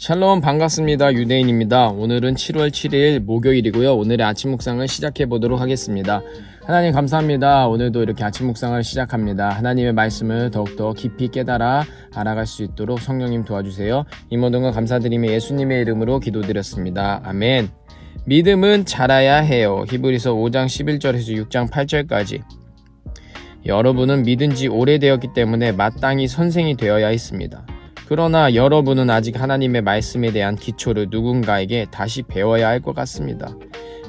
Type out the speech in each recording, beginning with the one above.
샬롬 반갑습니다. 유대인입니다. 오늘은 7월 7일 목요일이고요. 오늘의 아침 묵상을 시작해 보도록 하겠습니다. 하나님 감사합니다. 오늘도 이렇게 아침 묵상을 시작합니다. 하나님의 말씀을 더욱더 깊이 깨달아 알아갈 수 있도록 성령님 도와주세요. 이 모든 걸 감사드리며 예수님의 이름으로 기도드렸습니다. 아멘. 믿음은 자라야 해요. 히브리서 5장 11절에서 6장 8절까지. 여러분은 믿은 지 오래되었기 때문에 마땅히 선생이 되어야 했습니다. 그러나 여러분은 아직 하나님의 말씀에 대한 기초를 누군가에게 다시 배워야 할 것 같습니다.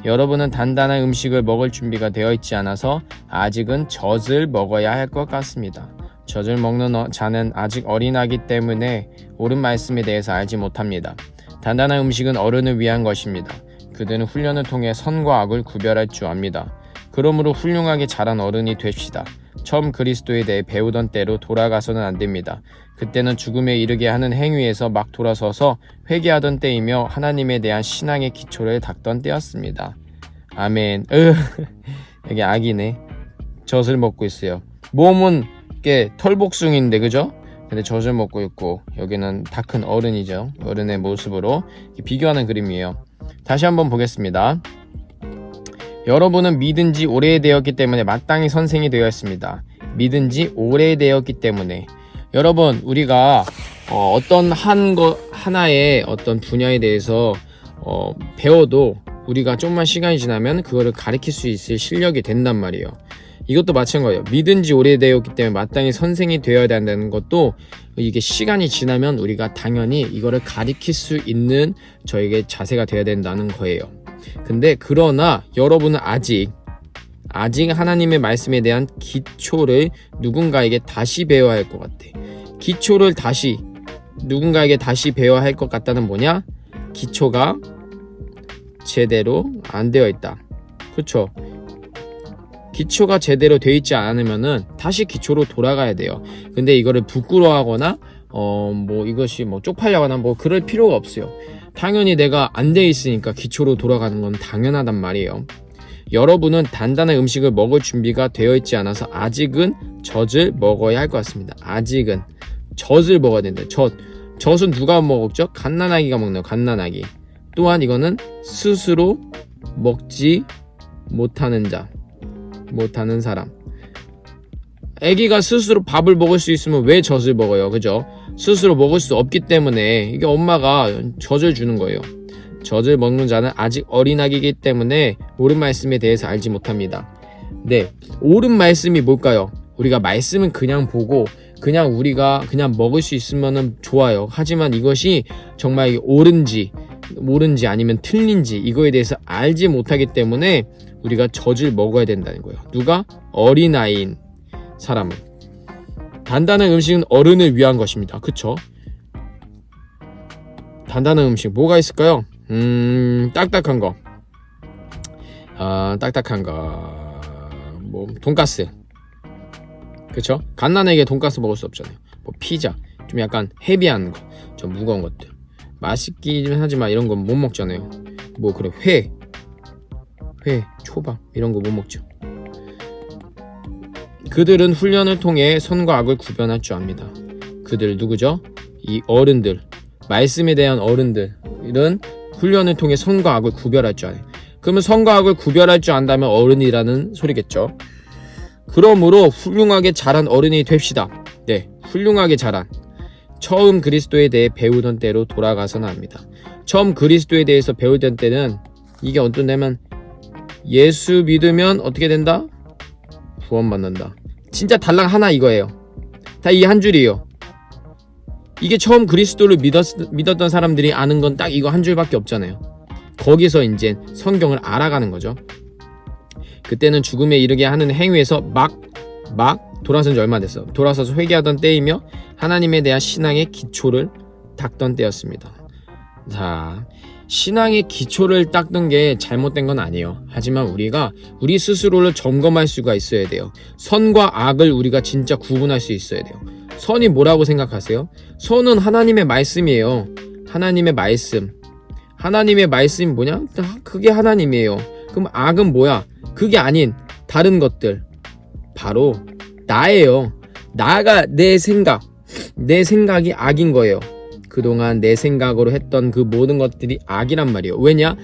여러분은 단단한 음식을 먹을 준비가 되어 있지 않아서 아직은 젖을 먹어야 할 것 같습니다. 젖을 먹는 자는 아직 어린아기 때문에 옳은 말씀에 대해서 알지 못합니다. 단단한 음식은 어른을 위한 것입니다. 그들은 훈련을 통해 선과 악을 구별할 줄 압니다. 그러므로 훌륭하게 자란 어른이 됩시다. 처음 그리스도에 대해 배우던 때로 돌아가서는 안 됩니다. 그때는 죽음에 이르게 하는 행위에서 막 돌아서서 회개하던 때이며 하나님에 대한 신앙의 기초를 닦던 때였습니다. 아멘. 여기 아기네. 젖을 먹고 있어요. 몸은 꽤 털복숭인데 그죠? 근데 젖을 먹고 있고 여기는 다 큰 어른이죠. 어른의 모습으로 비교하는 그림이에요. 다시 한번 보겠습니다. 여러분은 믿은 지 오래되었기 때문에 마땅히 선생이 되었습니다. 믿은 지 오래되었기 때문에. 여러분, 우리가 어떤 하나의 어떤 분야에 대해서 배워도 우리가 좀만 시간이 지나면 그거를 가르칠 수 있을 실력이 된단 말이에요. 이것도 마찬가지예요. 믿은 지 오래되었기 때문에 마땅히 선생이 되어야 된다는 것도 이게 시간이 지나면 우리가 당연히 이거를 가르칠 수 있는 저에게 자세가 되어야 된다는 거예요. 근데 그러나 여러분은 아직 하나님의 말씀에 대한 기초를 누군가에게 다시 배워야 할 것 같아. 기초를 누군가에게 다시 배워야 할 것 같다는 뭐냐? 기초가 제대로 안 되어 있다. 그렇죠? 기초가 제대로 되어 있지 않으면은 다시 기초로 돌아가야 돼요. 근데 이거를 부끄러워하거나 이것이 쪽팔려거나 그럴 필요가 없어요. 당연히 내가 안 돼 있으니까 기초로 돌아가는 건 당연하단 말이에요. 여러분은 단단한 음식을 먹을 준비가 되어 있지 않아서 아직은 젖을 먹어야 할 것 같습니다. 아직은 젖을 먹어야 된다. 젖은 누가 먹었죠? 갓난아기가 먹네요. 갓난아기. 또한 이거는 스스로 먹지 못하는 사람. 아기가 스스로 밥을 먹을 수 있으면 왜 젖을 먹어요? 그죠? 스스로 먹을 수 없기 때문에 이게 엄마가 젖을 주는 거예요. 젖을 먹는 자는 아직 어린아기이기 때문에 옳은 말씀에 대해서 알지 못합니다. 네, 옳은 말씀이 뭘까요? 우리가 말씀은 그냥 보고 우리가 먹을 수 있으면 좋아요. 하지만 이것이 정말 옳은지 아니면 틀린지 이거에 대해서 알지 못하기 때문에 우리가 젖을 먹어야 된다는 거예요. 누가? 어린아이인 사람은. 단단한 음식은 어른을 위한 것입니다. 그쵸? 단단한 음식 뭐가 있을까요? 딱딱한 거. 돈가스. 그쵸? 갓난아기가 돈가스 먹을 수 없잖아요. 피자. 좀 약간 헤비한 거. 좀 무거운 것들. 맛있긴 하지만 이런 건 못 먹잖아요. 그래. 회, 초밥 이런 거 못 먹죠. 그들은 훈련을 통해 선과 악을 구별할 줄 압니다. 그들 누구죠? 이 어른들. 말씀에 대한 어른들은 훈련을 통해 선과 악을 구별할 줄 알아요. 그러면 선과 악을 구별할 줄 안다면 어른이라는 소리겠죠. 그러므로 훌륭하게 자란 어른이 됩시다. 네, 훌륭하게 자란. 처음 그리스도에 대해 배우던 때로 돌아가서는 합니다. 처음 그리스도에 대해서 배우던 때는 이게 어떤 데면 예수 믿으면 어떻게 된다? 구원받는다. 진짜 달랑 하나 이거예요. 다 이 한 줄이에요. 이게 처음 그리스도를 믿었던 사람들이 아는 건 딱 이거 한 줄밖에 없잖아요. 거기서 이제 성경을 알아가는 거죠. 그때는 죽음에 이르게 하는 행위에서 막 돌아선 지 얼마 됐어. 돌아서서 회개하던 때이며 하나님에 대한 신앙의 기초를 닦던 때였습니다. 자, 신앙의 기초를 닦는 게 잘못된 건 아니에요. 하지만 우리가 우리 스스로를 점검할 수가 있어야 돼요. 선과 악을 우리가 진짜 구분할 수 있어야 돼요. 선이 뭐라고 생각하세요? 선은 하나님의 말씀이에요. 하나님의 말씀. 하나님의 말씀이 뭐냐? 그게 하나님이에요. 그럼 악은 뭐야? 그게 아닌 다른 것들. 바로 나예요. 나가 내 생각이 악인 거예요. 그동안 내 생각으로 했던 그 모든 것들이 악이란 말이에요. 왜냐?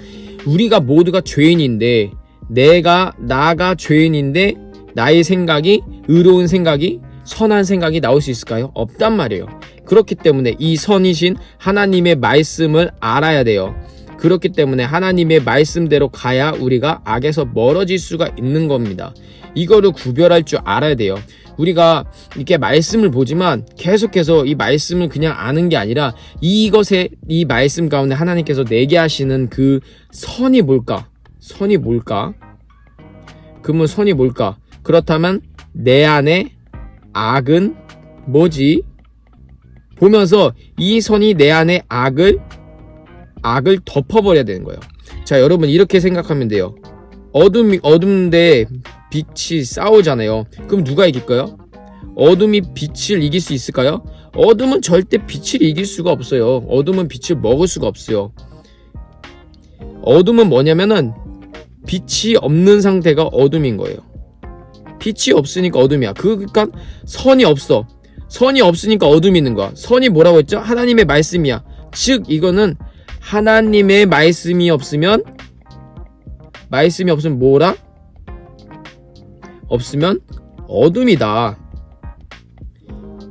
우리가 모두가 죄인인데 나가 죄인인데 나의 생각이 의로운 생각이 선한 생각이 나올 수 있을까요? 없단 말이에요. 그렇기 때문에 이 선이신 하나님의 말씀을 알아야 돼요. 그렇기 때문에 하나님의 말씀대로 가야 우리가 악에서 멀어질 수가 있는 겁니다. 이거를 구별할 줄 알아야 돼요. 우리가 이렇게 말씀을 보지만 계속해서 이 말씀을 그냥 아는 게 아니라 이 말씀 가운데 하나님께서 내게 하시는 그 선이 뭘까? 선이 뭘까? 그러면 선이 뭘까? 그렇다면 내 안에 악은 뭐지? 보면서 이 선이 내 안에 악을 덮어버려야 되는 거예요. 자, 여러분 이렇게 생각하면 돼요. 어둠인데 빛이 싸우잖아요. 그럼 누가 이길까요? 어둠이 빛을 이길 수 있을까요? 어둠은 절대 빛을 이길 수가 없어요. 어둠은 빛을 먹을 수가 없어요. 어둠은 뭐냐면은 빛이 없는 상태가 어둠인 거예요. 빛이 없으니까 어둠이야. 그러니까 선이 없어. 선이 없으니까 어둠이 있는 거야. 선이 뭐라고 했죠? 하나님의 말씀이야. 즉 이거는 하나님의 말씀이 없으면 뭐라? 없으면 어둠이다.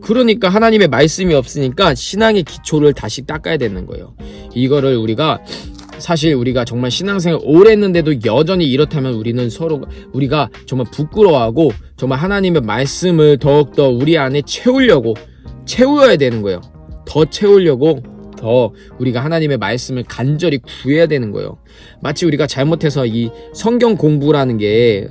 그러니까 하나님의 말씀이 없으니까 신앙의 기초를 다시 닦아야 되는 거예요. 이거를 사실 우리가 정말 신앙생활 오래 했는데도 여전히 이렇다면 우리가 정말 부끄러워하고 정말 하나님의 말씀을 더욱더 우리 안에 채워야 되는 거예요. 더 채우려고 더 우리가 하나님의 말씀을 간절히 구해야 되는 거예요. 마치 우리가 잘못해서 이 성경 공부라는 게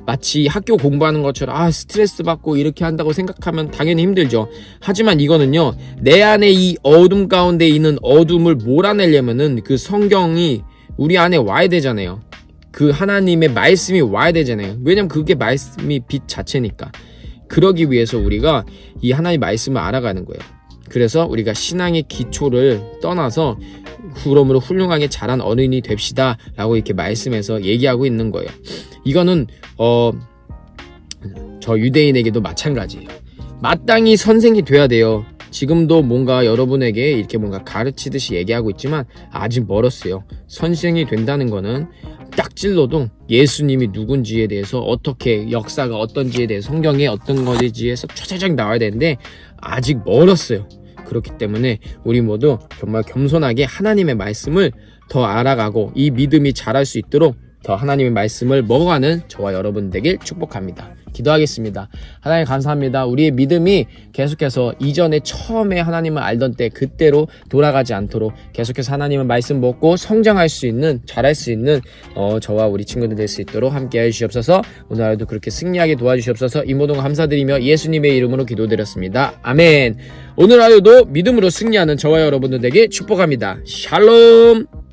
마치 학교 공부하는 것처럼 스트레스 받고 이렇게 한다고 생각하면 당연히 힘들죠. 하지만 이거는요, 내 안에 이 어둠 가운데 있는 어둠을 몰아내려면은 그 성경이 우리 안에 와야 되잖아요. 그 하나님의 말씀이 와야 되잖아요. 왜냐면 그게 말씀이 빛 자체니까. 그러기 위해서 우리가 이 하나님의 말씀을 알아가는 거예요. 그래서 우리가 신앙의 기초를 떠나서 그러므로 훌륭하게 자란 어른이 됩시다 라고 이렇게 말씀해서 얘기하고 있는 거예요. 이거는 저 유대인에게도 마찬가지예요. 마땅히 선생이 돼야 돼요. 지금도 뭔가 여러분에게 이렇게 뭔가 가르치듯이 얘기하고 있지만 아직 멀었어요. 선생이 된다는 거는 딱 찔러도 예수님이 누군지에 대해서 어떻게 역사가 어떤지에 대해서 성경에 어떤 것인지에서 차차작 나와야 되는데 아직 멀었어요. 그렇기 때문에 우리 모두 정말 겸손하게 하나님의 말씀을 더 알아가고 이 믿음이 자랄 수 있도록 더 하나님의 말씀을 먹어가는 저와 여러분 되길 축복합니다. 기도하겠습니다. 하나님 감사합니다. 우리의 믿음이 계속해서 이전에 처음에 하나님을 알던 때 그때로 돌아가지 않도록 계속해서 하나님의 말씀 먹고 성장할 수 있는, 자랄 수 있는 저와 우리 친구들 될 수 있도록 함께 해주시옵소서. 오늘 하루도 그렇게 승리하게 도와주시옵소서. 이 모든 거 감사드리며 예수님의 이름으로 기도드렸습니다. 아멘. 오늘 하루도 믿음으로 승리하는 저와 여러분들 되게 축복합니다. 샬롬.